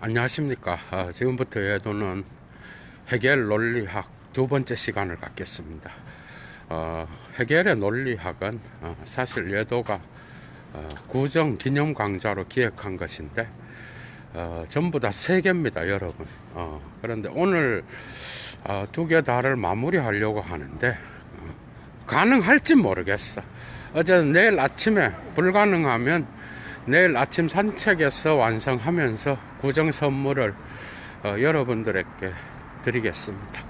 안녕하십니까. 지금부터 예도는 헤겔 논리학 두 번째 시간을 갖겠습니다. 헤겔의 논리학은 사실 예도가 구정 기념 강좌로 기획한 것인데 전부 다 세 개입니다, 여러분. 그런데 오늘 두 개 다를 마무리하려고 하는데 가능할지 모르겠어. 어제 내일 아침에 불가능하면 내일 아침 산책에서 완성하면서 구정 선물을 여러분들에게 드리겠습니다.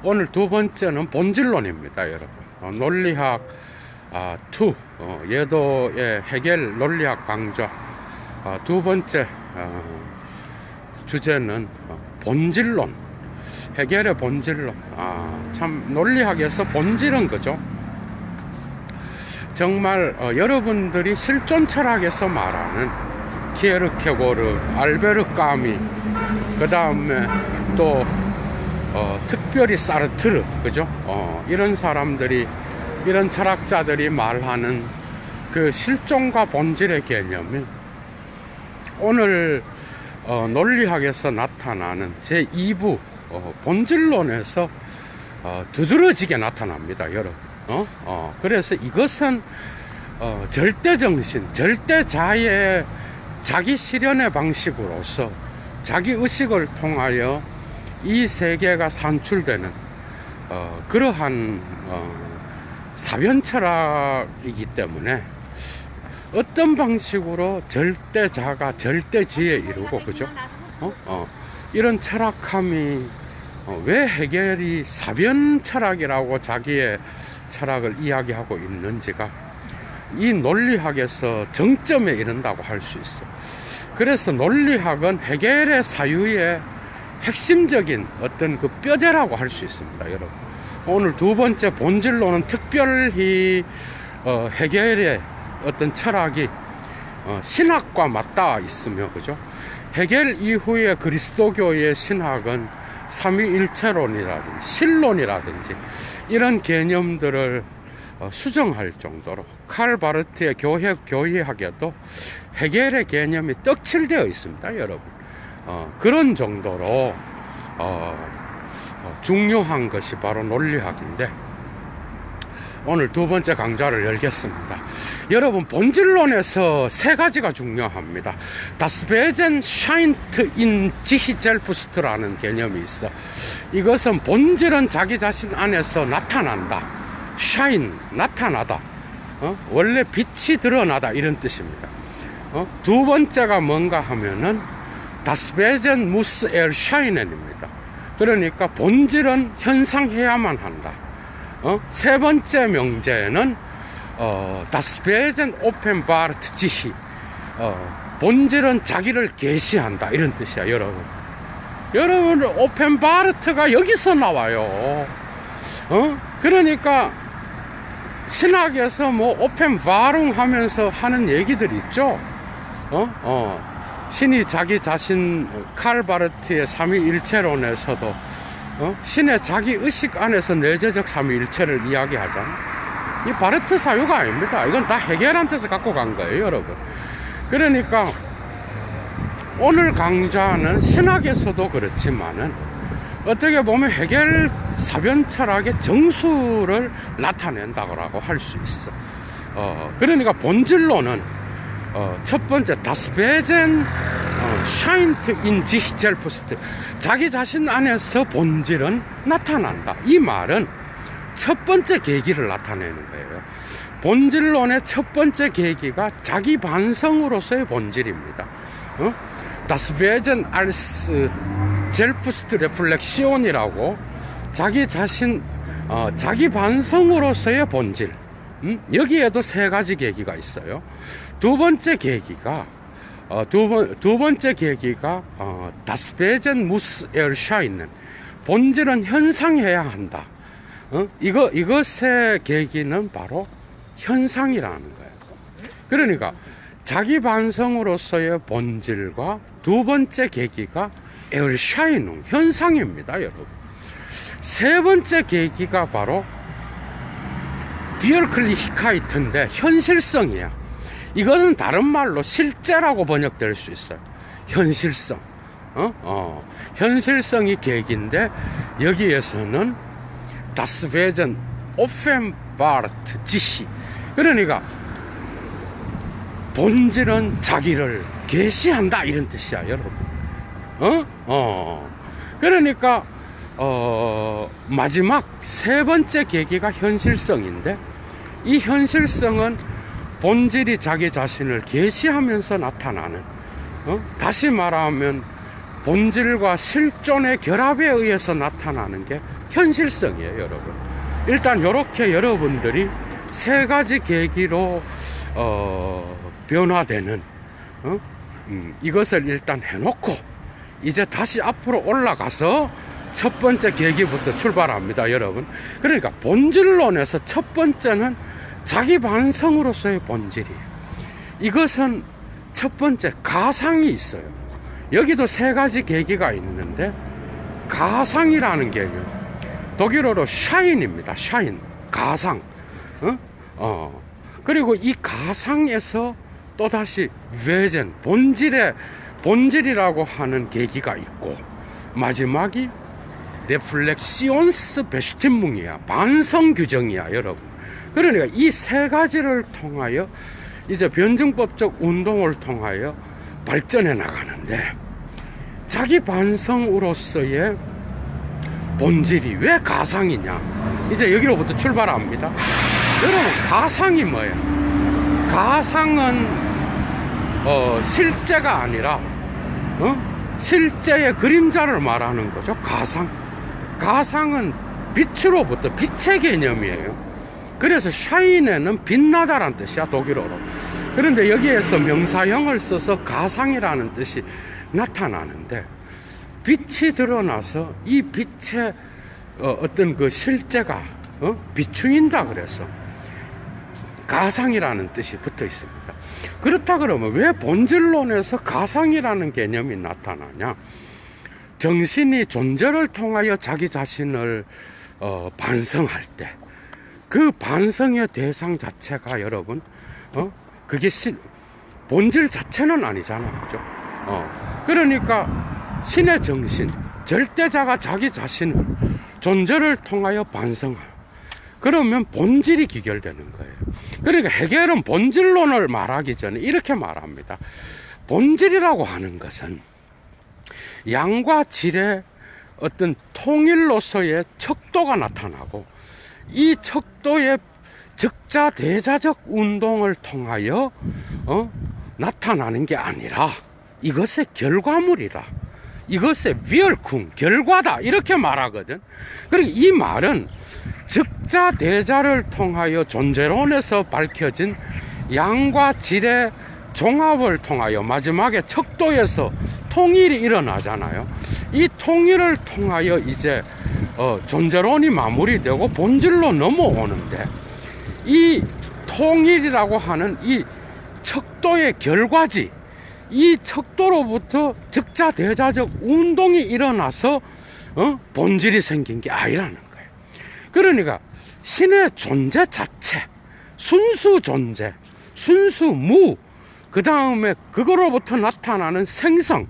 오늘 두 번째는 본질론입니다, 여러분. 논리학 2, 예도의 헤겔 논리학 강좌 두 번째 주제는 본질론. 헤겔의 본질론. 참 논리학에서 본질은 그죠? 정말 여러분들이 실존 철학에서 말하는 키에르케고르, 알베르 까미, 그 다음에 또 특별히 사르트르, 그죠? 이런 사람들이, 이런 철학자들이 말하는 그 실존과 본질의 개념이 오늘 논리학에서 나타나는 제2부 본질론에서 두드러지게 나타납니다, 여러분. 그래서 이것은 절대정신, 절대자의 자기 실현의 방식으로서 자기 의식을 통하여 이 세계가 산출되는 그러한 사변 철학이기 때문에 어떤 방식으로 절대자가 절대지에 이르고, 그죠? 이런 철학함이 왜 헤겔이 사변 철학이라고 자기의 철학을 이야기하고 있는지가 이 논리학에서 정점에 이른다고 할 수 있어. 그래서 논리학은 헤겔의 사유의 핵심적인 어떤 그 뼈대라고 할 수 있습니다, 여러분. 오늘 두 번째 본질론은 특별히 헤겔의 어떤 철학이 신학과 맞닿아 있으며, 그죠? 헤겔 이후의 그리스도교의 신학은 삼위일체론이라든지 신론이라든지 이런 개념들을 수정할 정도로 칼 바르트의 교회학에도 헤겔의 개념이 떡칠되어 있습니다, 여러분. 그런 정도로 중요한 것이 바로 논리학인데 오늘 두 번째 강좌를 열겠습니다. 여러분, 본질론에서 세 가지가 중요합니다. Das Wesen scheint in sich selbst라는 개념이 있어. 이것은 본질은 자기 자신 안에서 나타난다. shine, 나타나다. 원래 빛이 드러나다, 이런 뜻입니다. 두 번째가 뭔가 하면은 Das Wesen muss erscheinen입니다. 그러니까 본질은 현상해야만 한다. 세 번째 명제는 Das Wesen offenbart sich, 본질은 자기를 계시한다, 이런 뜻이야, 여러분. 여러분, offenbart가 여기서 나와요. 그러니까 신학에서 뭐 offenbarung 하면서 하는 얘기들 있죠. 신이 자기 자신, 칼 바르트의 삼위일체론에서도 신의 자기 의식 안에서 내재적 삼위일체를 이야기하잖아. 이 바르트 사유가 아닙니다. 이건 다 헤겔한테서 갖고 간 거예요, 여러분. 그러니까 오늘 강좌는 신학에서도 그렇지만은 어떻게 보면 헤겔 사변 철학의 정수를 나타낸다고 할 수 있어. 그러니까 본질론은 첫 번째 Das Wesen scheint in sich selbst, 자기 자신 안에서 본질은 나타난다. 이 말은 첫 번째 계기를 나타내는 거예요. 본질론의 첫 번째 계기가 자기 반성으로서의 본질입니다. Das Wesen als Selbstreflexion이라고 자기 자신, 자기 반성으로서의 본질. 여기에도 세 가지 계기가 있어요. 두 번째 계기가 Das Wesen muss erscheinen, 본질은 현상해야 한다. 이것의 계기는 바로 현상이라는 거예요. 그러니까 자기 반성으로서의 본질과 두 번째 계기가 Erscheinung, 현상입니다, 여러분. 세 번째 계기가 바로 Wirklichkeit인데 현실성이야. 이거는 다른 말로 실제라고 번역될 수 있어요. 현실성. 현실성이 계기인데 여기에서는 Das Wesen offenbart sich. 그러니까 본질은 자기를 계시한다 이런 뜻이야, 여러분. 그러니까 마지막 세 번째 계기가 현실성인데, 이 현실성은 본질이 자기 자신을 계시하면서 나타나는, 다시 말하면 본질과 실존의 결합에 의해서 나타나는 게 현실성이에요, 여러분. 일단 이렇게 여러분들이 세 가지 계기로 변화되는 이것을 일단 해놓고 이제 다시 앞으로 올라가서 첫 번째 계기부터 출발합니다, 여러분. 그러니까 본질론에서 첫 번째는 자기 반성으로서의 본질이에요. 이것은 첫 번째 가상이 있어요. 여기도 세 가지 계기가 있는데, 가상이라는 개념, 독일어로 샤인입니다. 샤인, 가상. 그리고 이 가상에서 또다시 외전, 본질이라고 하는 계기가 있고, 마지막이 레플렉시온스 베슈틴뭉이야, 반성 규정이야, 여러분. 그러니까 이 세 가지를 통하여 이제 변증법적 운동을 통하여 발전해 나가는데, 자기 반성으로서의 본질이 왜 가상이냐, 이제 여기로부터 출발합니다. 여러분, 가상이 뭐예요? 가상은 실제가 아니라 실제의 그림자를 말하는 거죠. 가상은 빛으로부터, 빛의 개념이에요. 그래서 샤인에는 빛나다라는 뜻이야, 독일어로. 그런데 여기에서 명사형을 써서 가상이라는 뜻이 나타나는데, 빛이 드러나서 이 빛의 어떤 그 실제가 비추인다 그래서 가상이라는 뜻이 붙어 있습니다. 그렇다 그러면 왜 본질론에서 가상이라는 개념이 나타나냐? 정신이 존재를 통하여 자기 자신을 반성할 때, 그 반성의 대상 자체가, 여러분, 그게 본질 자체는 아니잖아, 그죠? 그러니까 신의 정신, 절대자가 자기 자신을, 존재를 통하여 반성할, 그러면 본질이 기결되는 거예요. 그러니까 해겔은 본질론을 말하기 전에 이렇게 말합니다. 본질이라고 하는 것은 양과 질의 어떤 통일로서의 척도가 나타나고, 이 척도의 적자대자적 운동을 통하여 나타나는 게 아니라 이것의 결과물이라, 이것의 위얼쿵, 결과다, 이렇게 말하거든. 그리고 이 말은 적자대자를 통하여 존재론에서 밝혀진 양과 질의 종합을 통하여 마지막에 척도에서 통일이 일어나잖아요. 이 통일을 통하여 이제 존재론이 마무리되고 본질로 넘어오는데, 이 통일이라고 하는 이 척도의 결과지, 이 척도로부터 적자대자적 운동이 일어나서 본질이 생긴 게 아니라는 거예요. 그러니까 신의 존재 자체, 순수 존재, 순수 무, 그 다음에 그거로부터 나타나는 생성,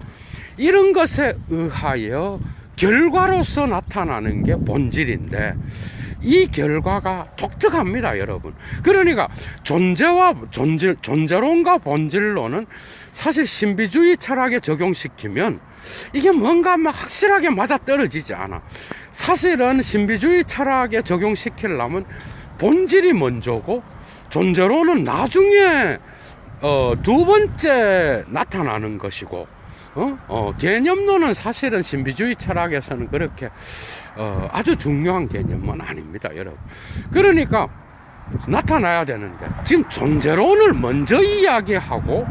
이런 것에 의하여 결과로서 나타나는 게 본질인데, 이 결과가 독특합니다, 여러분. 그러니까 존재론과 본질론은 사실 신비주의 철학에 적용시키면 이게 뭔가 막 확실하게 맞아떨어지지 않아. 사실은 신비주의 철학에 적용시키려면 본질이 먼저고, 존재론은 나중에 두 번째 나타나는 것이고, 개념론은 사실은 신비주의 철학에서는 그렇게 아주 중요한 개념은 아닙니다, 여러분. 그러니까 나타나야 되는데, 지금 존재론을 먼저 이야기하고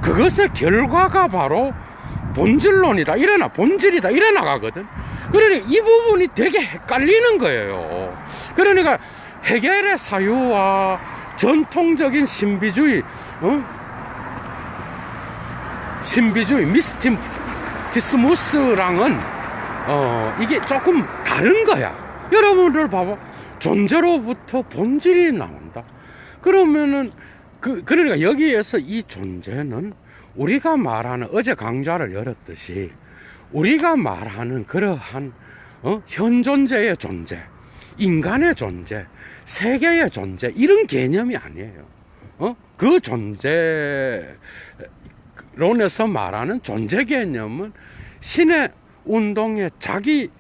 그것의 결과가 바로 본질론이다, 본질이다, 이래 나가거든. 그러니까 이 부분이 되게 헷갈리는 거예요. 그러니까 해겔의 사유와 전통적인 신비주의, 미스티스무스랑은 이게 조금 다른 거야. 여러분들 봐봐, 존재로부터 본질이 나온다. 그러면은 그러니까 여기에서 이 존재는 우리가 말하는, 어제 강좌를 열었듯이 우리가 말하는 그러한 현존재의 존재, 인간의 존재, 세계의 존재, 이런 개념이 아니에요. 그 존재론에서 말하는 존재 개념은 신의 운동의 자기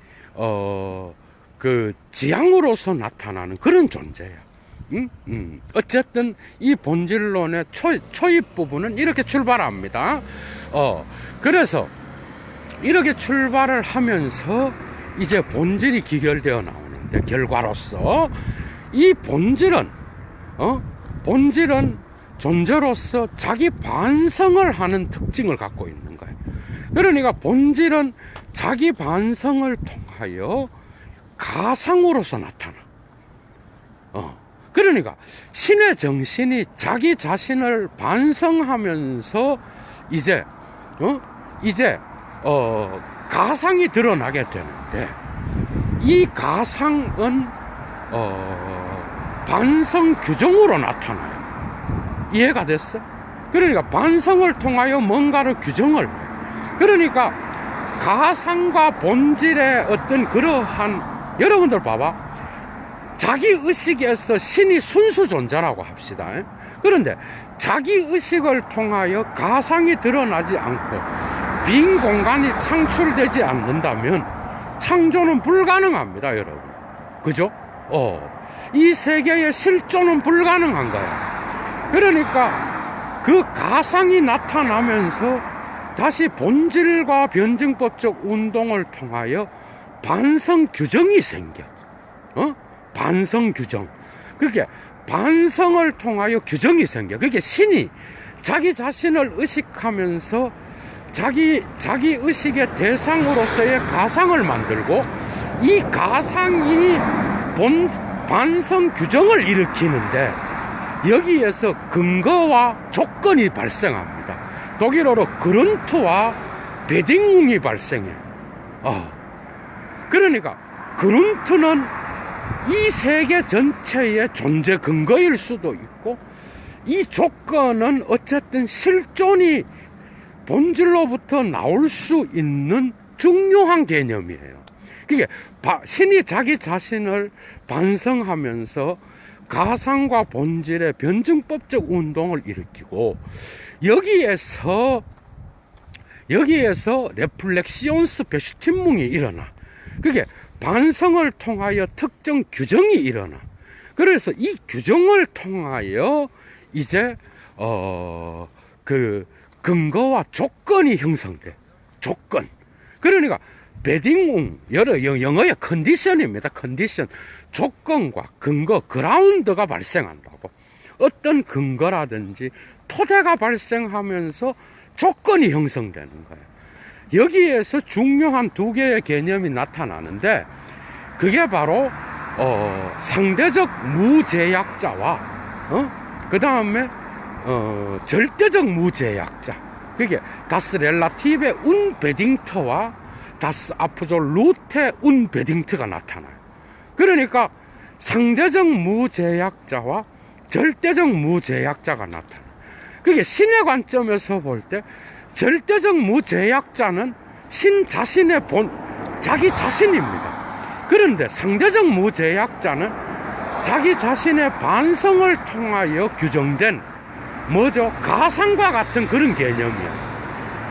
그 지향으로서 나타나는 그런 존재야. 어쨌든 이 본질론의 초입 부분은 이렇게 출발합니다. 그래서 이렇게 출발을 하면서 이제 본질이 기결되어 나오는데, 결과로서 이 본질은 존재로서 자기 반성을 하는 특징을 갖고 있는 거예요. 그러니까 본질은 자기 반성을 통하여 가상으로서 나타나. 그러니까 신의 정신이 자기 자신을 반성하면서 이제 가상이 드러나게 되는데, 이 가상은 반성 규정으로 나타나요. 이해가 됐어? 그러니까 반성을 통하여 뭔가를 규정을, 그러니까 가상과 본질의 어떤 그러한, 여러분들 봐봐, 자기 의식에서 신이 순수 존재라고 합시다. 그런데 자기 의식을 통하여 가상이 드러나지 않고 빈 공간이 창출되지 않는다면 창조는 불가능합니다, 여러분. 그죠? 이 세계의 실존은 불가능한 거야. 그러니까 그 가상이 나타나면서 다시 본질과 변증법적 운동을 통하여 반성 규정이 생겨. 반성 규정. 그게 반성을 통하여 규정이 생겨. 그게 신이 자기 자신을 의식하면서 자기 의식의 대상으로서의 가상을 만들고, 이 가상이 반성 규정을 일으키는데, 여기에서 근거와 조건이 발생합니다. 독일어로 그룬트와 베딩웅이 발생해. 그러니까 그룬트는 이 세계 전체의 존재 근거일 수도 있고, 이 조건은 어쨌든 실존이 본질로부터 나올 수 있는 중요한 개념이에요. 그게 신이 자기 자신을 반성하면서 가상과 본질의 변증법적 운동을 일으키고, 여기에서 레플렉시온스 베슈틴뭉이 일어나. 그게 반성을 통하여 특정 규정이 일어나. 그래서 이 규정을 통하여 이제 그 근거와 조건이 형성돼. 조건. 그러니까 베딩웅, 영어의 컨디션입니다. 컨디션. 조건과 근거, 그라운드가 발생한다고. 어떤 근거라든지 토대가 발생하면서 조건이 형성되는 거예요. 여기에서 중요한 두 개의 개념이 나타나는데, 그게 바로 상대적 무제약자와 그 다음에 절대적 무제약자. 그게 다스 렐라티베 운베딩트와 다스 아프졸루테 운베딩트가 나타나요. 그러니까 상대적 무제약자와 절대적 무제약자가 나타나요. 그게 신의 관점에서 볼 때 절대적 무제약자는 신 자신의 자기 자신입니다. 그런데 상대적 무제약자는 자기 자신의 반성을 통하여 규정된 뭐죠? 가상과 같은 그런 개념이에요.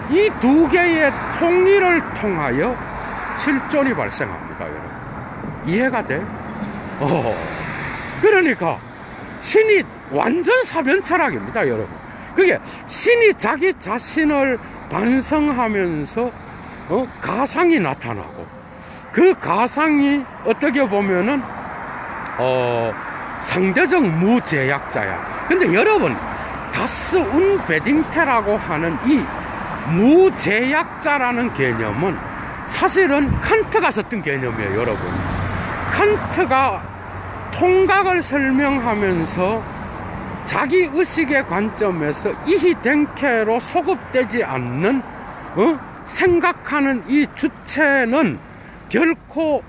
이 두 개의 통일을 통하여 실존이 발생합니다, 여러분. 이해가 돼? 그러니까 신이 완전 사변 철학입니다, 여러분. 그게 신이 자기 자신을 반성하면서 가상이 나타나고, 그 가상이 어떻게 보면은 상대적 무제약자야. 근데 여러분, 다스 운베딩테라고 하는 이 무제약자라는 개념은 사실은 칸트가 썼던 개념이에요, 여러분. 칸트가 통각을 설명하면서 자기 의식의 관점에서 이히덴케로 소급되지 않는 생각하는 이 주체는 결코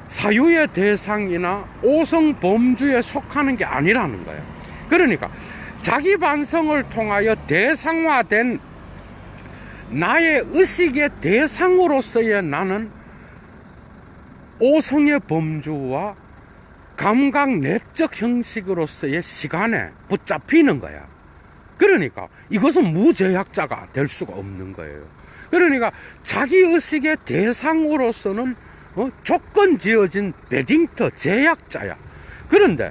사유의 대상이나 오성 범주에 속하는 게 아니라는 거예요. 그러니까 자기 반성을 통하여 대상화된 나의 의식의 대상으로서의 나는 오성의 범주와 감각 내적 형식으로서의 시간에 붙잡히는 거야. 그러니까 이것은 무제약자가 될 수가 없는 거예요. 그러니까 자기의식의 대상으로서는 조건 지어진 베딩터 제약자야. 그런데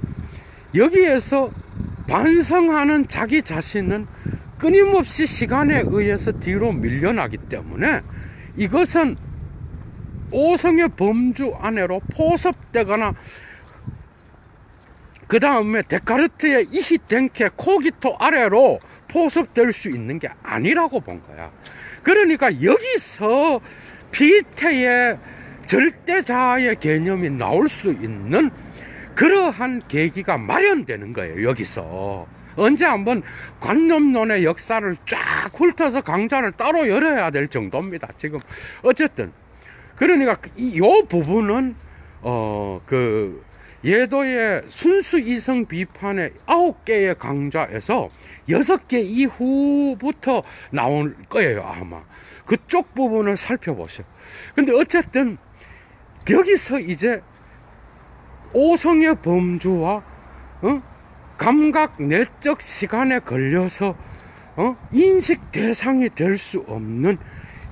여기에서 반성하는 자기 자신은 끊임없이 시간에 의해서 뒤로 밀려나기 때문에 이것은 오성의 범주 안으로 포섭되거나 그 다음에 데카르트의 이히덴케 코기토 아래로 포섭될 수 있는 게 아니라고 본 거야. 그러니까 여기서 피태의 절대자아의 개념이 나올 수 있는 그러한 계기가 마련되는 거예요. 여기서 언제 한번 관념론의 역사를 쫙 훑어서 강좌를 따로 열어야 될 정도입니다. 지금 어쨌든 그러니까 이 부분은 예도의 순수 이성 비판의 9개의 강좌에서 6개 이후부터 나올 거예요. 아마 그쪽 부분을 살펴보세요. 근데 어쨌든 여기서 이제 오성의 범주와 감각 내적 시간에 걸려서 인식 대상이 될 수 없는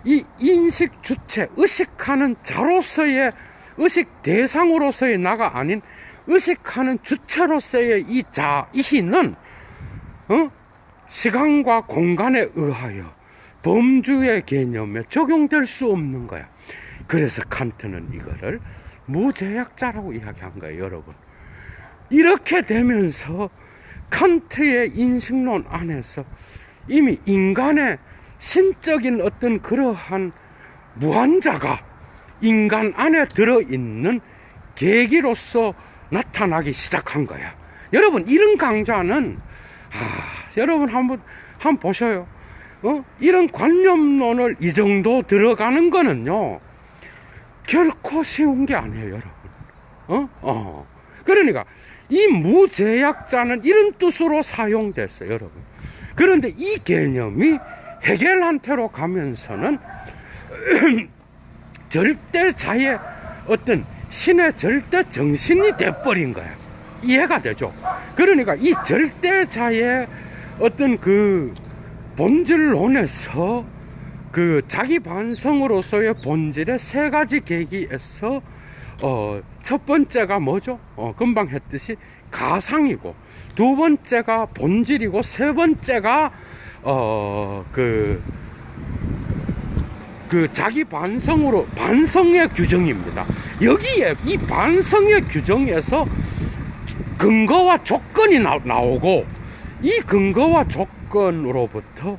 이 인식 주체, 의식하는 자로서의 의식 대상으로서의 나가 아닌 의식하는 주체로서의 이 이희는 시간과 공간에 의하여 범주의 개념에 적용될 수 없는 거야. 그래서 칸트는 이거를 무제약자라고 이야기한 거예요, 여러분. 이렇게 되면서 칸트의 인식론 안에서 이미 인간의 신적인 어떤 그러한 무한자가 인간 안에 들어있는 계기로서 나타나기 시작한 거야. 여러분, 이런 강좌는 여러분 한번 보셔요. 이런 관념론을 이 정도 들어가는 거는요 결코 쉬운 게 아니에요, 여러분. 그러니까 이 무제약자는 이런 뜻으로 사용됐어요, 여러분. 그런데 이 개념이 헤겔한테로 가면서는 절대자의 어떤 신의 절대 정신이 돼버린 거야. 이해가 되죠? 그러니까 이 절대자의 어떤 그 본질론에서 그 자기 반성으로서의 본질의 세 가지 계기에서 첫 번째가 뭐죠? 금방 했듯이 가상이고, 두 번째가 본질이고, 세 번째가 그 자기 반성의 규정입니다. 여기에 이 반성의 규정에서 근거와 조건이 나오고, 이 근거와 조건으로부터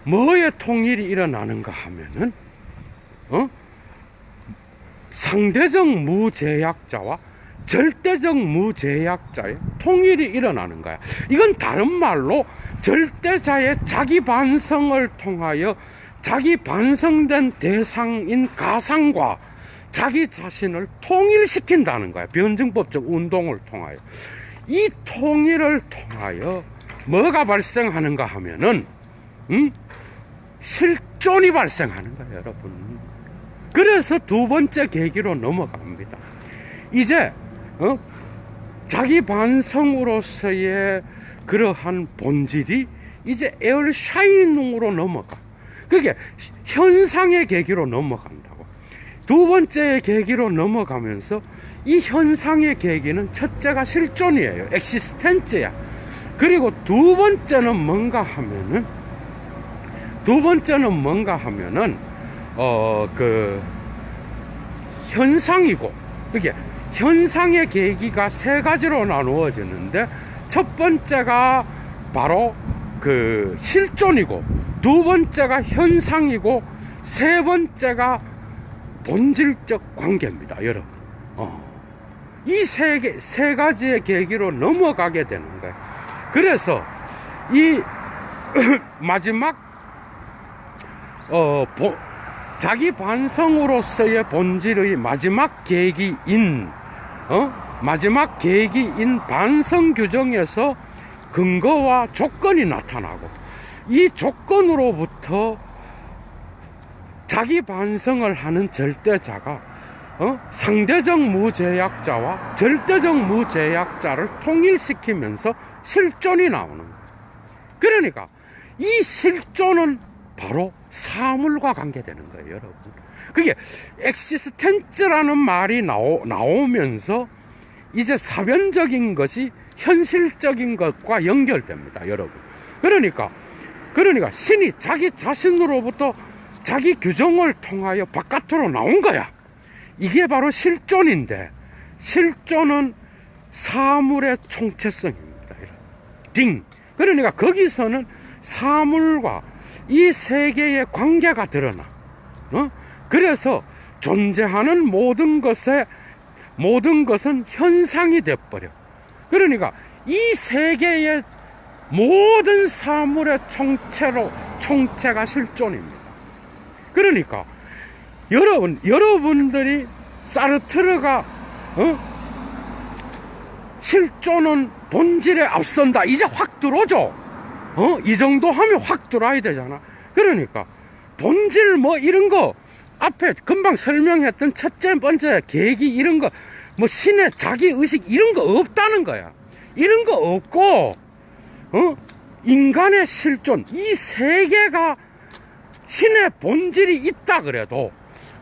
뭐의 통일이 일어나는가 하면은 상대적 무제약자와 절대적 무제약자의 통일이 일어나는 거야. 이건 다른 말로 절대자의 자기 반성을 통하여 자기 반성된 대상인 가상과 자기 자신을 통일시킨다는 거야. 변증법적 운동을 통하여. 이 통일을 통하여 뭐가 발생하는가 하면은 실존이 발생하는 거예요, 여러분. 그래서 두 번째 계기로 넘어갑니다. 이제 자기 반성으로서의 그러한 본질이 이제 에얼샤이능으로 넘어가. 그게 현상의 계기로 넘어간다고. 두 번째 계기로 넘어가면서 이 현상의 계기는 첫째가 실존이에요. 엑시스텐츠야. 그리고 두 번째는 뭔가 하면은 그 현상이고, 그게 현상의 계기가 세 가지로 나누어지는데, 첫 번째가 바로 그 실존이고, 두 번째가 현상이고, 세 번째가 본질적 관계입니다, 여러분. 이 세 가지의 계기로 넘어가게 되는 거예요. 그래서 이 마지막 자기 반성으로서의 본질의 마지막 계기인 반성 규정에서 근거와 조건이 나타나고, 이 조건으로부터 자기 반성을 하는 절대자가 상대적 무제약자와 절대적 무제약자를 통일시키면서 실존이 나오는 거예요. 그러니까 이 실존은 바로 사물과 관계되는 거예요, 여러분. 그게 엑시스텐츠라는 말이 나오면서 이제 사변적인 것이 현실적인 것과 연결됩니다, 여러분. 그러니까 신이 자기 자신으로부터 자기 규정을 통하여 바깥으로 나온 거야. 이게 바로 실존인데, 실존은 사물의 총체성입니다, 여러분. 그러니까 거기서는 사물과 이 세계의 관계가 드러나. 그래서 존재하는 모든 것은 현상이 돼버려. 그러니까 이 세계의 모든 사물의 총체가 실존입니다. 그러니까 여러분들이 사르트르가 실존은 본질에 앞선다, 이제 확 들어오죠. 이 정도 하면 확 들어와야 되잖아. 그러니까 본질 뭐 이런 거 앞에 금방 설명했던 첫째 번째 계기 이런 거 뭐 신의 자기 의식 이런 거 없다는 거야. 이런 거 없고 인간의 실존, 이 세계가 신의 본질이 있다 그래도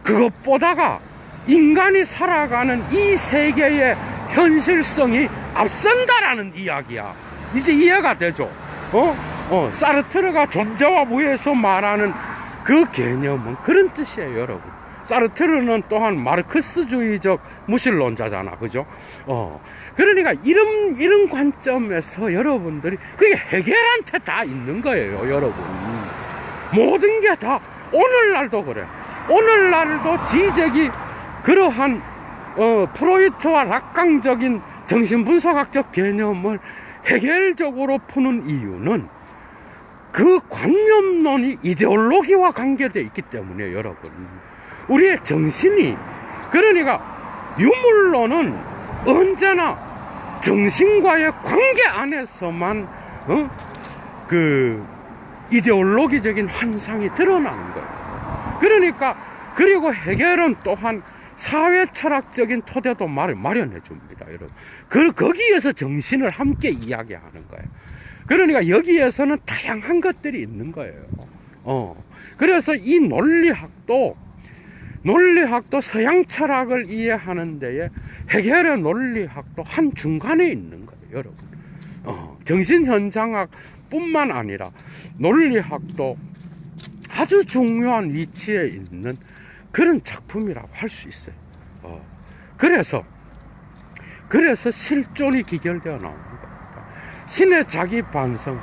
그것보다가 인간이 살아가는 이 세계의 현실성이 앞선다라는 이야기야. 이제 이해가 되죠? 사르트르가 존재와 무에서 말하는 그 개념은 그런 뜻이에요, 여러분. 사르트르는 또한 마르크스주의적 무신론자잖아, 그죠? 그러니까 이런 관점에서 여러분들이 그게 헤겔한테 다 있는 거예요, 여러분. 모든 게 다 오늘날도 그래. 오늘날도 지적이 그러한 프로이트와 락강적인 정신분석학적 개념을 헤겔적으로 푸는 이유는 그 관념론이 이데올로기와 관계되어 있기 때문이에요, 여러분. 우리의 정신이, 그러니까 유물론은 언제나 정신과의 관계 안에서만 그 이데올로기적인 환상이 드러나는 거예요. 그러니까 그리고 헤겔은 또한 사회 철학적인 토대도 마련해 줍니다, 여러분. 거기에서 정신을 함께 이야기하는 거예요. 그러니까 여기에서는 다양한 것들이 있는 거예요. 그래서 이 논리학도 서양 철학을 이해하는 데에 헤겔의 논리학도 한 중간에 있는 거예요, 여러분. 정신현상학 뿐만 아니라 논리학도 아주 중요한 위치에 있는 그런 작품이라고 할 수 있어요. 그래서 실존이 기결되어 나오는 겁니다. 신의 자기 반성,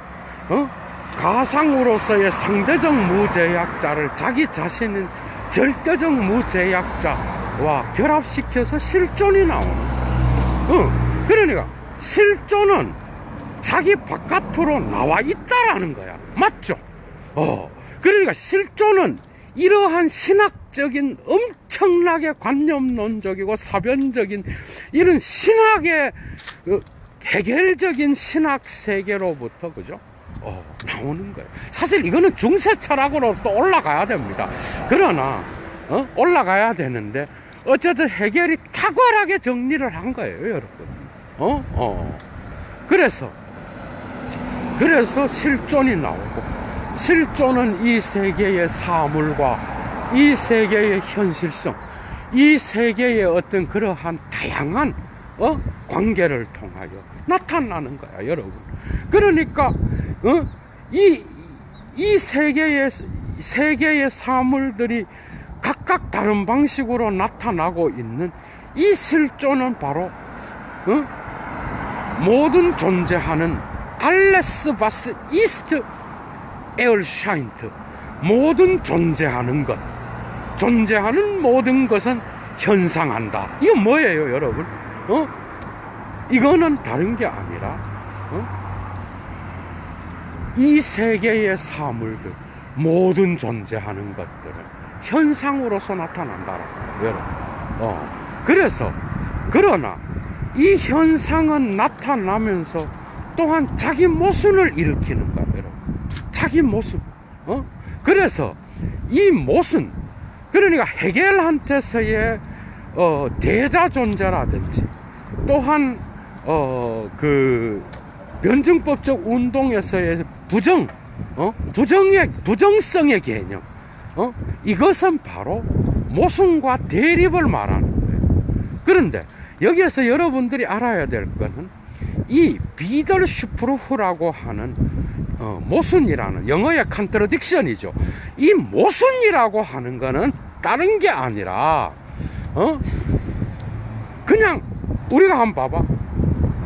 가상으로서의 상대적 무제약자를 자기 자신인 절대적 무제약자와 결합시켜서 실존이 나오는 거예요. 그러니까 실존은 자기 바깥으로 나와 있다라는 거야. 맞죠? 그러니까 실존은 이러한 신학적인 엄청나게 관념론적이고 사변적인 이런 신학의 해결적인 신학 세계로부터, 그죠? 나오는 거예요. 사실 이거는 중세 철학으로 또 올라가야 됩니다. 그러나 올라가야 되는데 어쨌든 해결이 탁월하게 정리를 한 거예요, 여러분. 그래서 실존이 나오고, 실존은 이 세계의 사물과 이 세계의 현실성, 이 세계의 어떤 그러한 다양한 관계를 통하여 나타나는 거야, 여러분. 그러니까 이 세계의 사물들이 각각 다른 방식으로 나타나고 있는 이 실존은 바로 모든 존재하는 알레스 바스 이스트 에얼샤인트, 모든 존재하는 것, 존재하는 모든 것은 현상한다. 이건 뭐예요, 여러분? 이거는 다른 게 아니라 이 세계의 사물들, 모든 존재하는 것들은 현상으로서 나타난다라고, 여러분. 그러나 이 현상은 나타나면서 또한 자기 모순을 일으키는 거예요, 여러분. 자기 모순. 그래서 이 모순, 그러니까 헤겔한테서의 대자존재라든지 또한 그 변증법적 운동에서의 부정성의 개념, 이것은 바로 모순과 대립을 말하는 거예요. 그런데 여기에서 여러분들이 알아야 될 것은 이 비덜슈프루프라고 하는 모순이라는, 영어의 컨트러딕션이죠. 이 모순이라고 하는 거는 다른 게 아니라 그냥 우리가 한번 봐봐.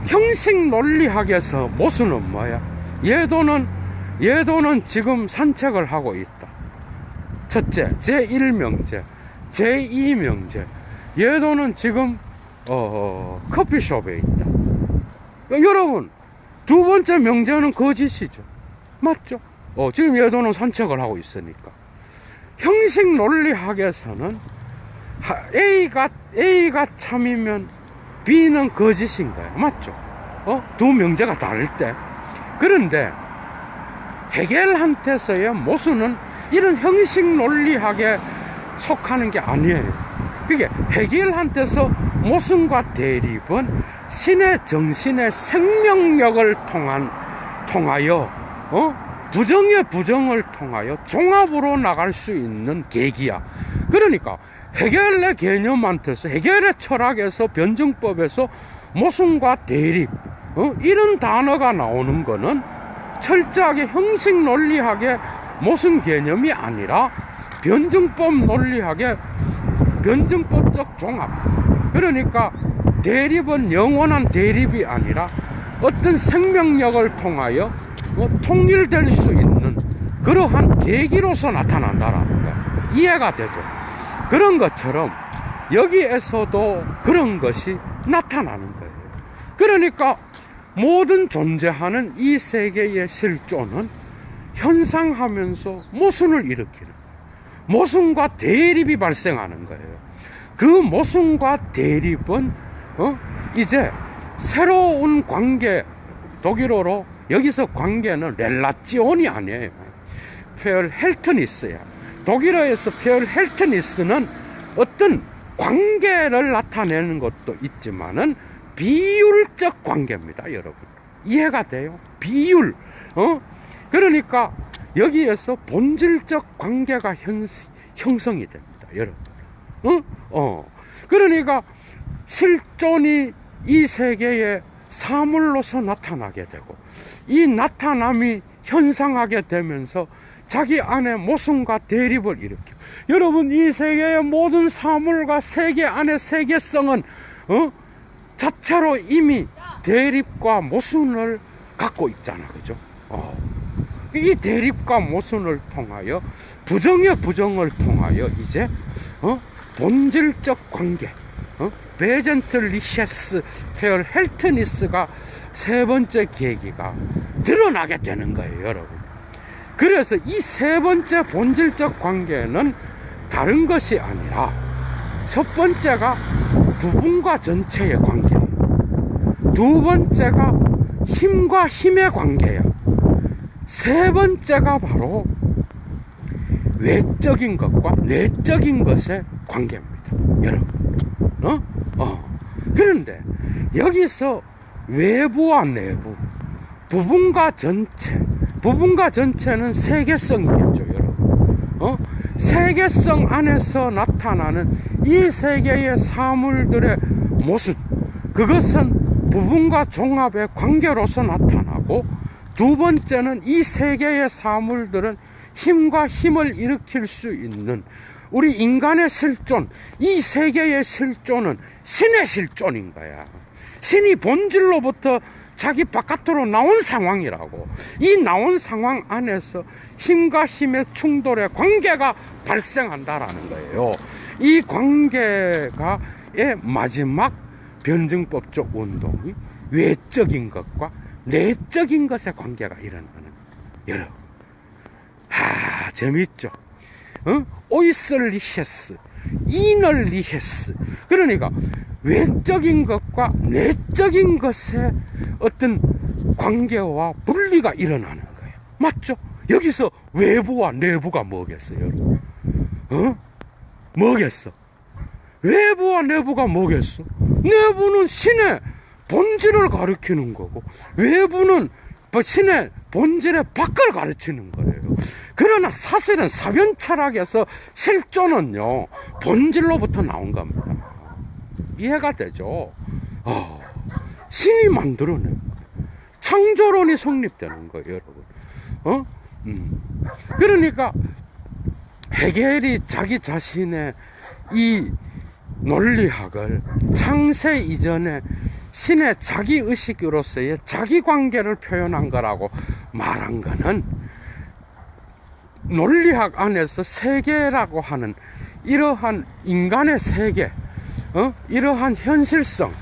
형식 논리학에서 모순은 뭐야? 예도는 지금 산책을 하고 있다. 첫째, 제1명제, 제2명제. 예도는 지금 커피숍에 있다. 여러분, 두 번째 명제는 거짓이죠. 맞죠? 지금 예도는 산책을 하고 있으니까. 형식 논리학에서는 A가 참이면 B는 거짓인 거예요. 맞죠? 두 명제가 다를 때. 그런데 헤겔한테서의 모순은 이런 형식 논리학에 속하는 게 아니에요. 그게 헤겔한테서 모순과 대립은 신의 정신의 생명력을 통하여 부정의 부정을 통하여 종합으로 나갈 수 있는 계기야. 그러니까 헤겔의 개념한테서, 헤겔의 철학에서, 변증법에서 모순과 대립, 이런 단어가 나오는 거는 철저하게 형식 논리학의 모순 개념이 아니라 변증법 논리학의 변증법적 종합. 그러니까 대립은 영원한 대립이 아니라 어떤 생명력을 통하여 통일될 수 있는 그러한 계기로서 나타난다라는 거야. 이해가 되죠? 그런 것처럼 여기에서도 그런 것이 나타나는 거예요. 그러니까 모든 존재하는 이 세계의 실존은 현상하면서 모순을 일으키는, 모순과 대립이 발생하는 거예요. 그 모순과 대립은 이제 새로운 관계, 독일어로 여기서 관계는 렐라치온이 아니에요. 페얼헬트니스야. 독일어에서 페얼헬트니스는 어떤 관계를 나타내는 것도 있지만은 비율적 관계입니다, 여러분. 이해가 돼요? 비율. 그러니까 여기에서 본질적 관계가 형성이 됩니다, 여러분. 그러니까 실존이 이 세계의 사물로서 나타나게 되고, 이 나타남이 현상하게 되면서 자기 안에 모순과 대립을 일으켜. 여러분, 이 세계의 모든 사물과 세계 안의 세계성은 자체로 이미 대립과 모순을 갖고 있잖아, 그죠? 이 대립과 모순을 통하여, 부정의 부정을 통하여 이제 본질적 관계, 베젠틀리셰스 페얼헬트니스가 세 번째 계기가 드러나게 되는 거예요, 여러분. 그래서 이 세 번째 본질적 관계는 다른 것이 아니라, 첫 번째가 부분과 전체의 관계예요. 두 번째가 힘과 힘의 관계예요. 세 번째가 바로 외적인 것과 내적인 것의 관계입니다, 여러분. 그런데 여기서 외부와 내부, 부분과 전체, 부분과 전체는 세계성이겠죠, 여러분. 세계성 안에서 나타나는 이 세계의 사물들의 모습, 그것은 부분과 종합의 관계로서 나타나고, 두 번째는 이 세계의 사물들은 힘과 힘을 일으킬 수 있는 우리 인간의 실존, 이 세계의 실존은 신의 실존인 거야. 신이 본질로부터 자기 바깥으로 나온 상황이라고. 이 나온 상황 안에서 힘과 힘의 충돌의 관계가 발생한다라는 거예요. 이 관계의 마지막 변증법적 운동이 외적인 것과 내적인 것의 관계가 일어나는, 여러분. 재밌죠? 오이슬리셰스, 이널리헤스. 그러니까 외적인 것과 내적인 것의 어떤 관계와 분리가 일어나는 거예요. 맞죠? 여기서 외부와 내부가 뭐겠어요, 여러분? 뭐겠어? 외부와 내부가 뭐겠어? 내부는 신의 본질을 가리키는 거고, 외부는 신의 본질의 밖을 가르치는 거예요. 그러나 사실은 사변 철학에서 실존은요, 본질로부터 나온 겁니다. 이해가 되죠? 신이 만들어낸 창조론이 성립되는 거예요, 여러분. 그러니까 헤겔이 자기 자신의 이 논리학을 창세 이전에 신의 자기의식으로서의 자기관계를 표현한 거라고 말한 거는 논리학 안에서 세계라고 하는 이러한 인간의 세계, 이러한 현실성,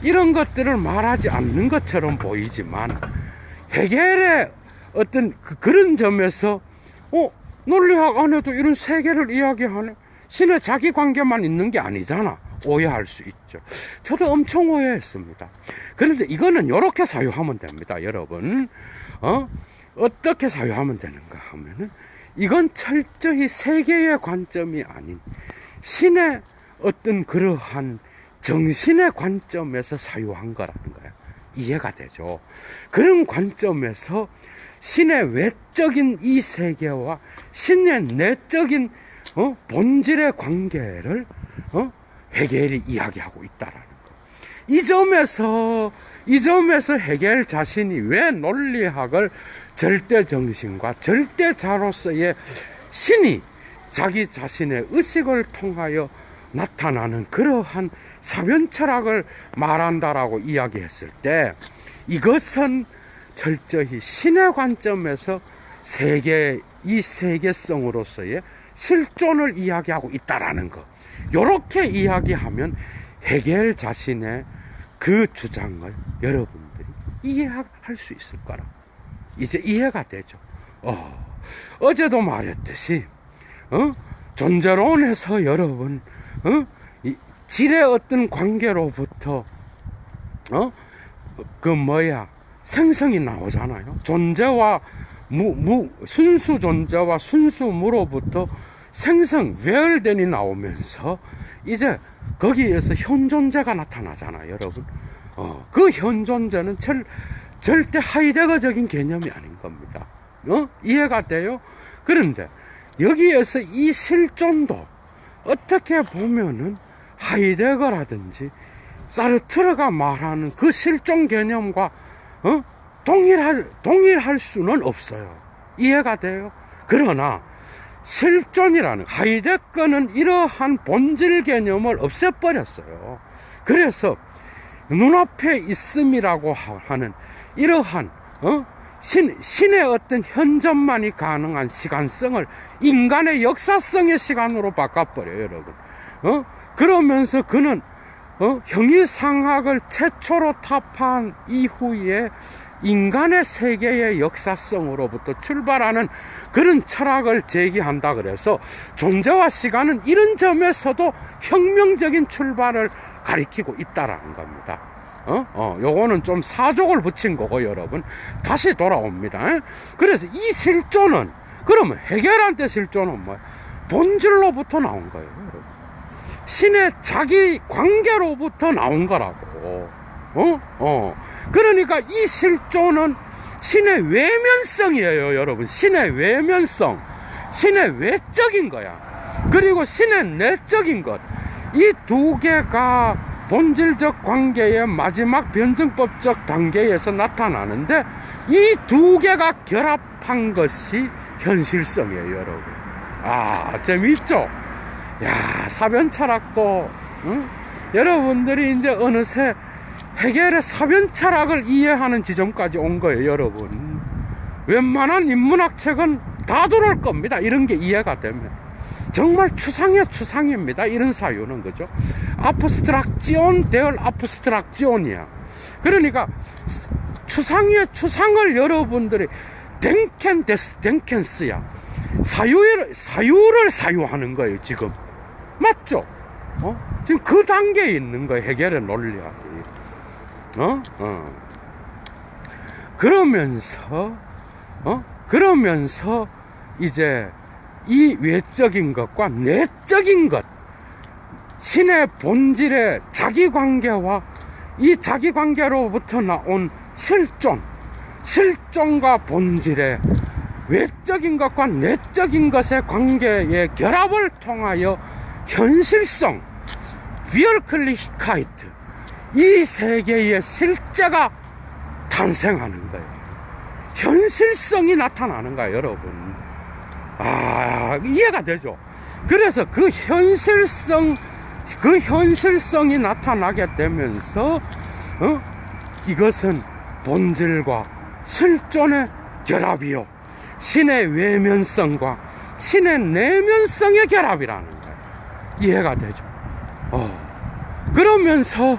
이런 것들을 말하지 않는 것처럼 보이지만, 헤겔의 어떤 그런 점에서 논리학 안에도 이런 세계를 이야기하네, 신의 자기관계만 있는 게 아니잖아, 오해할 수 있죠. 저도 엄청 오해했습니다. 그런데 이거는 이렇게 사유하면 됩니다, 여러분. 어떻게 사유하면 되는가 하면은, 이건 철저히 세계의 관점이 아닌 신의 어떤 그러한 정신의 관점에서 사유한 거라는 거예요. 이해가 되죠? 그런 관점에서 신의 외적인 이 세계와 신의 내적인 본질의 관계를 헤겔이 이야기하고 있다라는 거. 이 점에서 헤겔 자신이 왜 논리학을 절대 정신과 절대 자로서의 신이 자기 자신의 의식을 통하여 나타나는 그러한 사변 철학을 말한다라고 이야기했을 때, 이것은 철저히 신의 관점에서 이 세계성으로서의 실존을 이야기하고 있다라는 거. 요렇게 이야기하면 헤겔 자신의 그 주장을 여러분들이 이해할 수 있을 거라. 이제 이해가 되죠. 어제도 말했듯이 존재론에서 여러분 이 질의 어떤 관계로부터 생성이 나오잖아요. 존재와 순수 존재와 순수 무로부터 생성, 웨얼덴이 나오면서 이제 거기에서 현존재가 나타나잖아요, 여러분. 그 현존재는 절대 하이데거적인 개념이 아닌 겁니다. 이해가 돼요? 그런데 여기에서 이 실존도 어떻게 보면은 하이데거라든지 사르트르가 말하는 그 실존 개념과 동일할 수는 없어요. 이해가 돼요? 그러나 실존이라는, 하이데거는 이러한 본질 개념을 없애버렸어요. 그래서 눈앞에 있음이라고 하는 이러한 신의 어떤 현존만이 가능한 시간성을 인간의 역사성의 시간으로 바꿔버려요, 여러분. 그러면서 그는 형이상학을 최초로 타파한 이후에 인간의 세계의 역사성으로부터 출발하는 그런 철학을 제기한다. 그래서 존재와 시간은 이런 점에서도 혁명적인 출발을 가리키고 있다라는 겁니다. 요거는 좀 사족을 붙인 거고, 여러분. 다시 돌아옵니다. 그래서 이 실존은, 그러면 헤겔한테 실존은 뭐예요? 본질로부터 나온 거예요, 여러분. 신의 자기 관계로부터 나온 거라고. 그러니까 이 실존은 신의 외면성이에요, 여러분. 신의 외면성. 신의 외적인 거야. 그리고 신의 내적인 것. 이 두 개가 본질적 관계의 마지막 변증법적 단계에서 나타나는데, 이 두 개가 결합한 것이 현실성이에요, 여러분. 재밌죠? 사변 철학도, 여러분들이 이제 어느새 헤겔의 사변 철학을 이해하는 지점까지 온 거예요, 여러분. 웬만한 인문학 책은 다 들어올 겁니다, 이런 게 이해가 되면. 정말 추상의 추상입니다, 이런 사유는. 그죠? 아브스트락지온 대얼 아브스트락지온이야. 그러니까 추상의 추상을 여러분들이 댕켄스야. 사유를 사유하는 거예요, 지금. 맞죠? 지금 그 단계에 있는 거예요, 헤겔의 논리학이. 그러면서 이제 이 외적인 것과 내적인 것, 신의 본질의 자기관계와 이 자기관계로부터 나온 실존과 본질의 외적인 것과 내적인 것의 관계의 결합을 통하여 현실성, 비얼클리히카이트, 이 세계의 실제가 탄생하는 거예요. 현실성이 나타나는 거예요, 여러분. 이해가 되죠? 그래서 그 현실성이 나타나게 되면서, 이것은 본질과 실존의 결합이요. 신의 외면성과 신의 내면성의 결합이라는 거예요. 이해가 되죠? 그러면서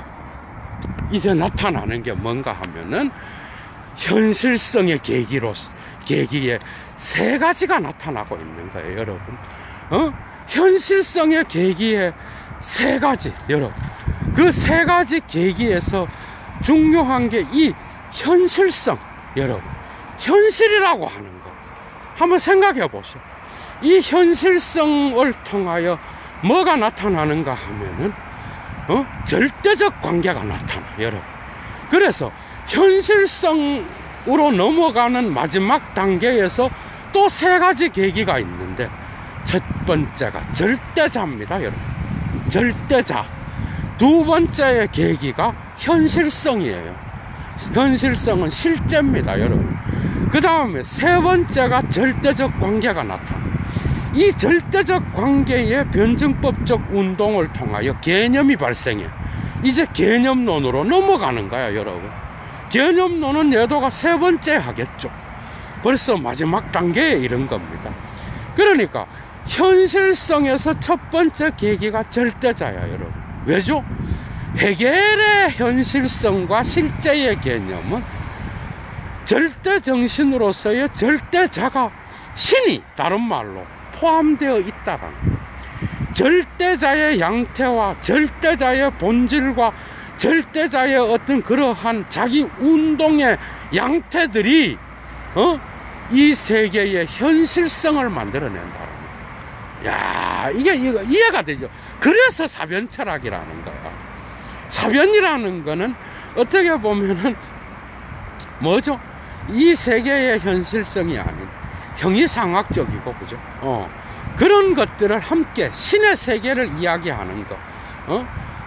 이제 나타나는 게 뭔가 하면은 현실성의 계기에 세 가지가 나타나고 있는 거예요, 여러분. 현실성의 계기에 세 가지, 여러분. 그 세 가지 계기에서 중요한 게 이 현실성, 여러분. 현실이라고 하는 거. 한번 생각해 보세요. 이 현실성을 통하여 뭐가 나타나는가 하면은, 절대적 관계가 나타나, 여러분. 그래서 현실성으로 넘어가는 마지막 단계에서 또 세 가지 계기가 있는데, 첫 번째가 절대자입니다, 여러분. 절대자. 두 번째의 계기가 현실성이에요. 현실성은 실제입니다, 여러분. 그 다음에 세 번째가 절대적 관계가 나타나. 이 절대적 관계의 변증법적 운동을 통하여 개념이 발생해. 이제 개념론으로 넘어가는 거야, 여러분. 개념론은 예도가 세 번째 하겠죠. 벌써 마지막 단계에 이른 겁니다. 그러니까 현실성에서 첫 번째 계기가 절대자야, 여러분. 왜죠? 헤겔의 현실성과 실제의 개념은 절대 정신으로서의 절대자가 신이 다른 말로 포함되어 있다라는 거예요. 절대자의 양태와 절대자의 본질과 절대자의 어떤 그러한 자기 운동의 양태들이 이 세계의 현실성을 만들어낸다는 거예요. 야, 이게 이해가 되죠? 그래서 사변 철학이라는 거야. 사변이라는 거는 어떻게 보면은 뭐죠? 이 세계의 현실성이 아닌 형이상학적이고, 그죠? 그런 것들을 함께 신의 세계를 이야기하는 거,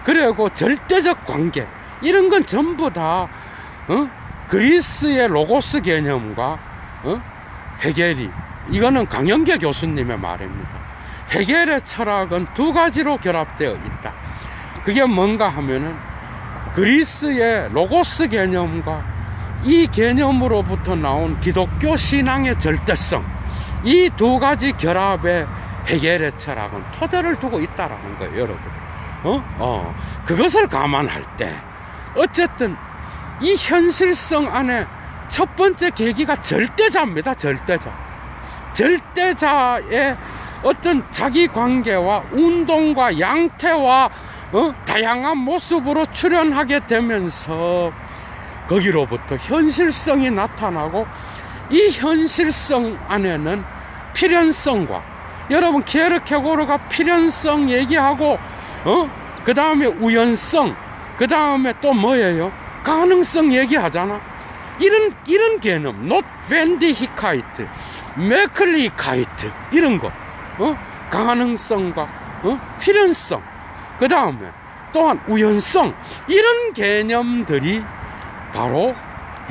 그리고 절대적 관계, 이런 건 전부 다 그리스의 로고스 개념과 헤겔이, 이거는 강영계 교수님의 말입니다. 헤겔의 철학은 두 가지로 결합되어 있다. 그게 뭔가 하면은 그리스의 로고스 개념과 이 개념으로부터 나온 기독교 신앙의 절대성, 이 두 가지 결합에 헤겔의 철학은 토대를 두고 있다라는 거예요, 여러분. 그것을 감안할 때 어쨌든 이 현실성 안에 첫 번째 계기가 절대자입니다. 절대자의 어떤 자기 관계와 운동과 양태와 다양한 모습으로 출현하게 되면서 거기로부터 현실성이 나타나고, 이 현실성 안에는 필연성과, 여러분 키에르케고르가 필연성 얘기하고, 그 다음에 우연성, 그 다음에 또 뭐예요? 가능성 얘기하잖아. 이런 개념, 노트벤디히카이트, 메클리카이트, 이런 거, 가능성과 필연성, 그 다음에 또한 우연성, 이런 개념들이 바로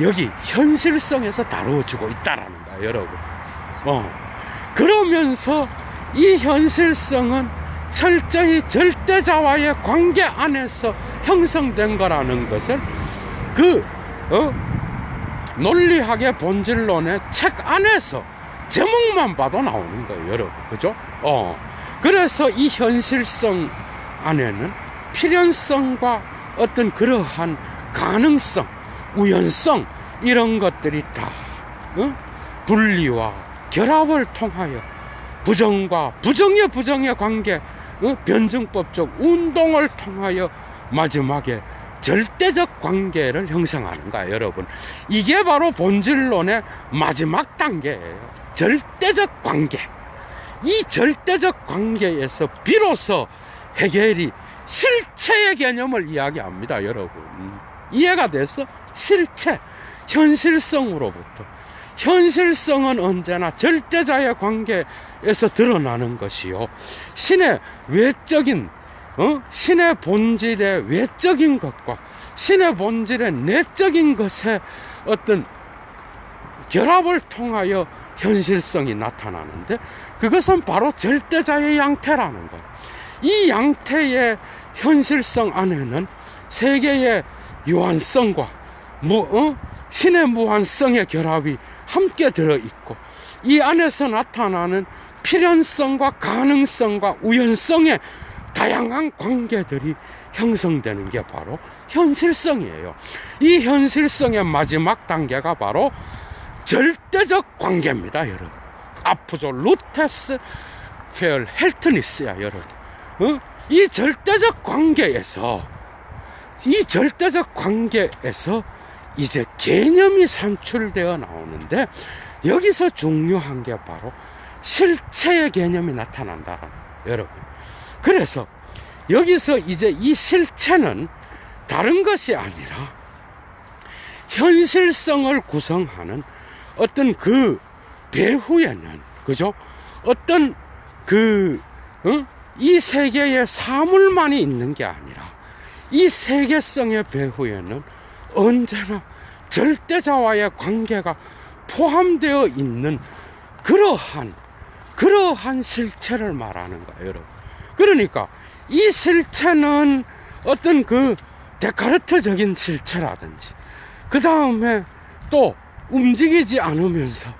여기 현실성에서 다루어지고 있다라는 거야, 여러분. 그러면서 이 현실성은 철저히 절대자와의 관계 안에서 형성된 거라는 것을 논리학의 본질론의 책 안에서 제목만 봐도 나오는 거예요, 여러분. 그죠? 그래서 이 현실성 안에는 필연성과 어떤 그러한 가능성, 우연성, 이런 것들이 다 분리와 결합을 통하여 부정과 부정의 관계, 변증법적 운동을 통하여 마지막에 절대적 관계를 형성하는 거예요, 여러분. 이게 바로 본질론의 마지막 단계예요. 절대적 관계. 이 절대적 관계에서 비로소 헤겔이 실체의 개념을 이야기합니다, 여러분. 이해가 돼서 실체, 현실성으로부터. 현실성은 언제나 절대자의 관계에서 드러나는 것이요. 신의 외적인, 신의 본질의 외적인 것과 신의 본질의 내적인 것의 어떤 결합을 통하여 현실성이 나타나는데, 그것은 바로 절대자의 양태라는 것. 이 양태의 현실성 안에는 세계의 유한성과 신의 무한성의 결합이 함께 들어있고, 이 안에서 나타나는 필연성과 가능성과 우연성의 다양한 관계들이 형성되는 게 바로 현실성이에요. 이 현실성의 마지막 단계가 바로 절대적 관계입니다, 여러분. 아프조 루테스 페얼 헬트니스야, 여러분. 이 절대적 관계에서 이제 개념이 산출되어 나오는데, 여기서 중요한 게 바로 실체의 개념이 나타난다, 여러분. 그래서 여기서 이제 이 실체는 다른 것이 아니라 현실성을 구성하는 어떤 그 배후에는, 그죠? 어떤 이 세계의 사물만이 있는 게 아니라 이 세계성의 배후에는 언제나 절대자와의 관계가 포함되어 있는 그러한 실체를 말하는 거예요, 여러분. 그러니까 이 실체는 어떤 그 데카르트적인 실체라든지, 그 다음에 또 움직이지 않으면서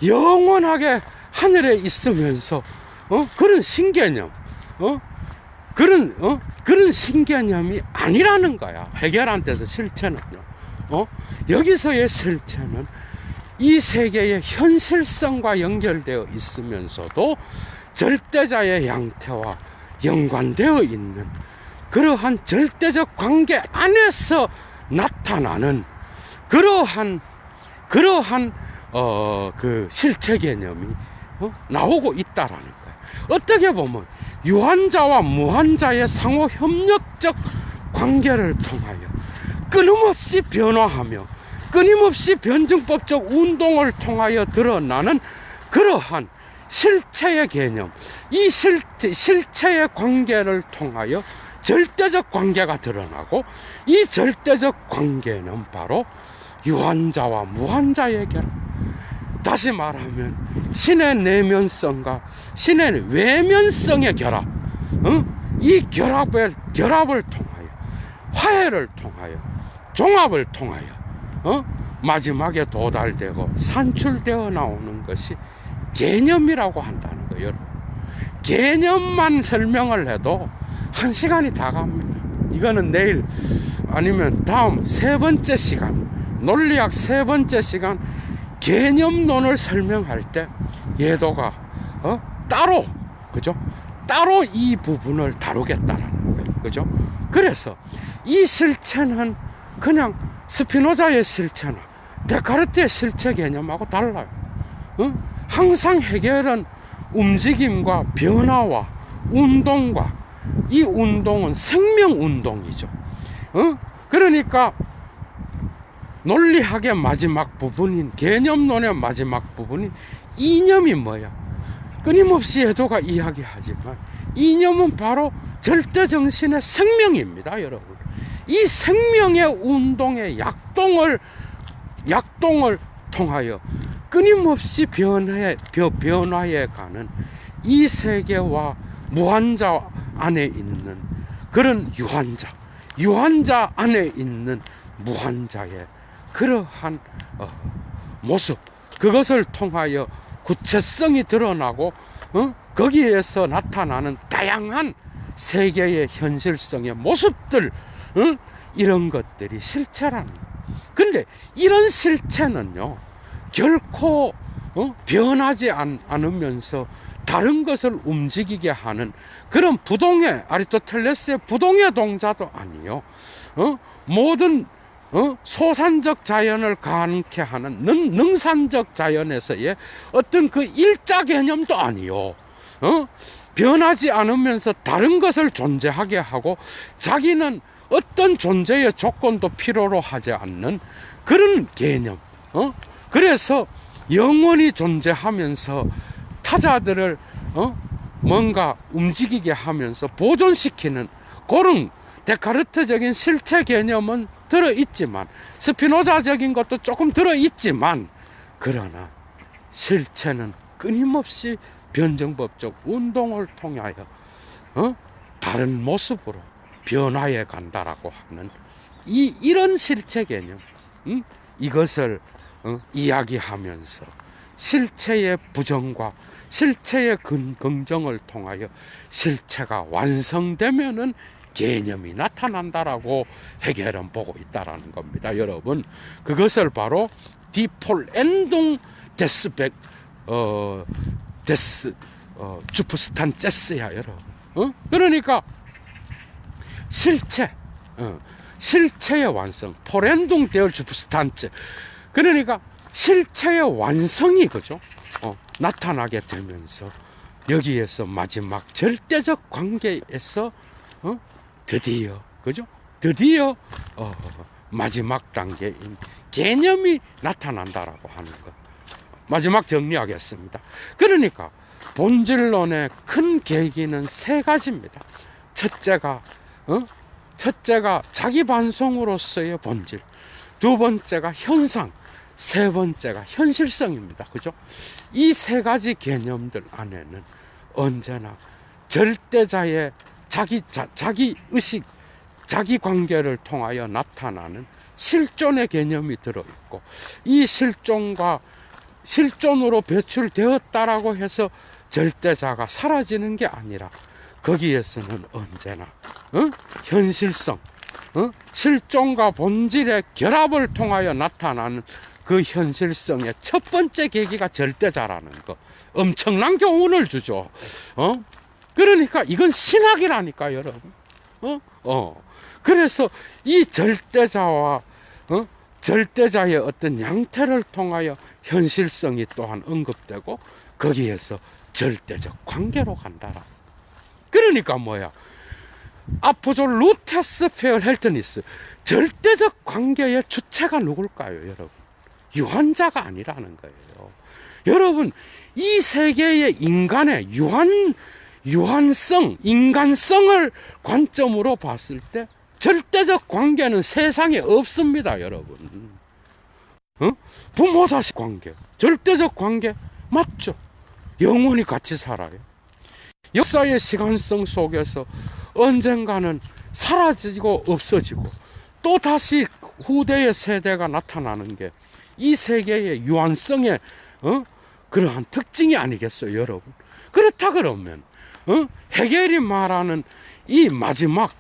영원하게 하늘에 있으면서 그런 신개념, 그런 신개념이 아니라는 거야, 해결한테서 실체는요. 여기서의 실체는 이 세계의 현실성과 연결되어 있으면서도 절대자의 양태와 연관되어 있는 그러한 절대적 관계 안에서 나타나는 그러한 그 실체 개념이 나오고 있다라는 거예요. 어떻게 보면 유한자와 무한자의 상호 협력적 관계를 통하여 끊임없이 변화하며 끊임없이 변증법적 운동을 통하여 드러나는 그러한 실체의 개념, 이 실체의 관계를 통하여 절대적 관계가 드러나고, 이 절대적 관계는 바로 유한자와 무한자의 결합, 다시 말하면 신의 내면성과 신의 외면성의 결합, 이 결합을 통하여, 화해를 통하여, 종합을 통하여 마지막에 도달되고 산출되어 나오는 것이 개념이라고 한다는 거예요, 여러분. 개념만 설명을 해도 1시간이 다 갑니다. 이거는 내일 아니면 다음 3번째 시간, 논리학 3번째 시간 개념론을 설명할 때 예도가 따로, 그죠? 따로 이 부분을 다루겠다라는 거예요, 그죠? 그래서 이 실체는 그냥 스피노자의 실체나 데카르트의 실체 개념하고 달라요. 항상 해결은 움직임과 변화와 운동과, 이 운동은 생명운동이죠. 그러니까 논리학의 마지막 부분인, 개념론의 마지막 부분인 이념이 뭐야? 끊임없이 해도가 이야기하지만 이념은 바로 절대정신의 생명입니다, 여러분. 이 생명의 운동의 약동을 통하여 끊임없이 변화해 가는 이 세계와 무한자 안에 있는 그런 유한자 안에 있는 무한자의 그러한 모습, 그것을 통하여 구체성이 드러나고 거기에서 나타나는 다양한 세계의 현실성의 모습들, 이런 것들이 실체라는 거예요. 근데 이런 실체는요 결코 변하지 않으면서 다른 것을 움직이게 하는 그런 부동의, 아리스토텔레스의 부동의 동자도 아니요, 모든 소산적 자연을 가능케 하는 능산적 자연에서의 어떤 그 일자 개념도 아니요, 변하지 않으면서 다른 것을 존재하게 하고 자기는 어떤 존재의 조건도 필요로 하지 않는 그런 개념. 그래서 영원히 존재하면서 타자들을 뭔가 움직이게 하면서 보존시키는 그런 데카르트적인 실체 개념은 들어있지만, 스피노자적인 것도 조금 들어있지만, 그러나 실체는 끊임없이 변증법적 운동을 통하여 다른 모습으로 변화해 간다라고 하는 이런 실체 개념, 이것을 이야기하면서 실체의 부정과 실체의 긍정을 통하여 실체가 완성되면은 개념이 나타난다라고 헤겔은 보고 있다라는 겁니다. 여러분, 그것을 바로 디폴엔동 데스백 주프스탄 제스야, 여러분. 그러니까 실체의 완성, 포렌동 데얼 주프스탄체. 그러니까 실체의 완성이, 그죠? 나타나게 되면서 여기에서 마지막 절대적 관계에서 드디어, 그죠? 드디어 마지막 단계인 개념이 나타난다라고 하는 것. 마지막 정리하겠습니다. 그러니까 본질론의 큰 계기는 세 가지입니다. 첫째가 자기 반성으로서의 본질, 두 번째가 현상, 세 번째가 현실성입니다. 그죠? 이 세 가지 개념들 안에는 언제나 절대자의 자기 의식, 자기 관계를 통하여 나타나는 실존의 개념이 들어있고, 이 실존으로 배출되었다라고 해서 절대자가 사라지는 게 아니라 거기에서는 언제나 현실성, 실존과 본질의 결합을 통하여 나타나는 그 현실성의 첫 번째 계기가 절대자라는 거, 엄청난 교훈을 주죠. 그러니까 이건 신학이라니까, 여러분. 그래서 이 절대자와 절대자의 어떤 양태를 통하여 현실성이 또한 언급되고, 거기에서 절대적 관계로 간다라. 그러니까 뭐야? 아포조 루테스 페어 헬트니스, 절대적 관계의 주체가 누굴까요, 여러분? 유한자가 아니라는 거예요. 여러분, 이 세계의 인간의 유한성, 인간성을 관점으로 봤을 때 절대적 관계는 세상에 없습니다, 여러분. 부모 자식 관계, 절대적 관계 맞죠? 영원히 같이 살아요. 역사의 시간성 속에서 언젠가는 사라지고 없어지고 또 다시 후대의 세대가 나타나는 게 이 세계의 유한성의 그러한 특징이 아니겠어요, 여러분? 그렇다 그러면 헤겔이 말하는 이 마지막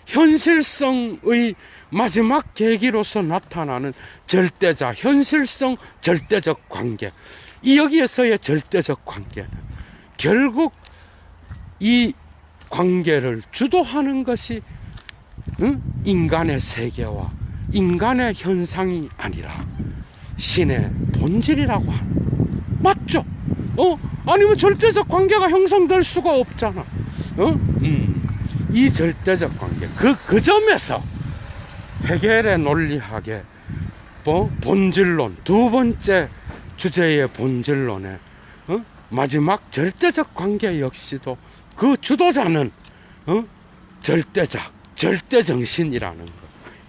현실성의 마지막 계기로서 나타나는 절대자, 현실성, 절대적 관계, 이 여기에서의 절대적 관계는 결국 이 관계를 주도하는 것이 인간의 세계와 인간의 현상이 아니라 신의 본질이라고 하는, 맞죠? 아니면 절대적 관계가 형성될 수가 없잖아. 이 절대적 관계, 그 점에서 헤겔의 논리학의 본질론, 두 번째 주제의 본질론의 마지막 절대적 관계 역시도 그 주도자는 절대자, 절대정신이라는 것.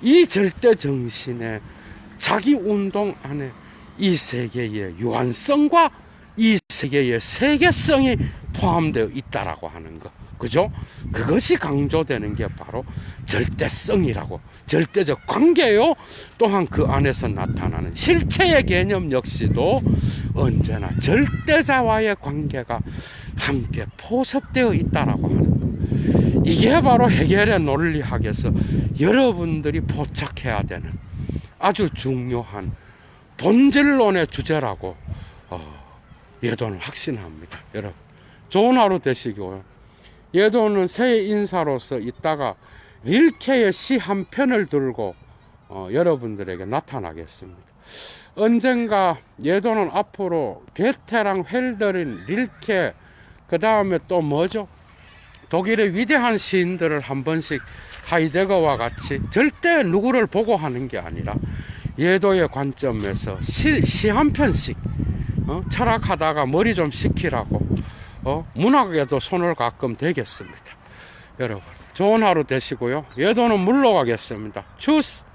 이 절대정신의 자기 운동 안에 이 세계의 유한성과 이 세계의 세계성이 포함되어 있다라고 하는 것. 그죠? 그것이 강조되는 게 바로 절대성이라고, 절대적 관계요. 또한 그 안에서 나타나는 실체의 개념 역시도 언제나 절대자와의 관계가 함께 포섭되어 있다라고 하는 것. 이게 바로 헤겔의 논리학에서 여러분들이 포착해야 되는 아주 중요한 본질론의 주제라고 예도는 확신합니다. 여러분, 좋은 하루 되시고요. 예도는 새 인사로서 이따가 릴케의 시 한 편을 들고 여러분들에게 나타나겠습니다. 언젠가 예도는 앞으로 게테랑 헬더린, 릴케 그 다음에 또 뭐죠? 독일의 위대한 시인들을 한 번씩 하이데거와 같이 절대 누구를 보고 하는 게 아니라 예도의 관점에서 시 한 편씩 철학하다가 머리 좀 식히라고 문학에도 손을 가끔 대겠습니다. 여러분 좋은 하루 되시고요. 예도는 물러가겠습니다. 추스.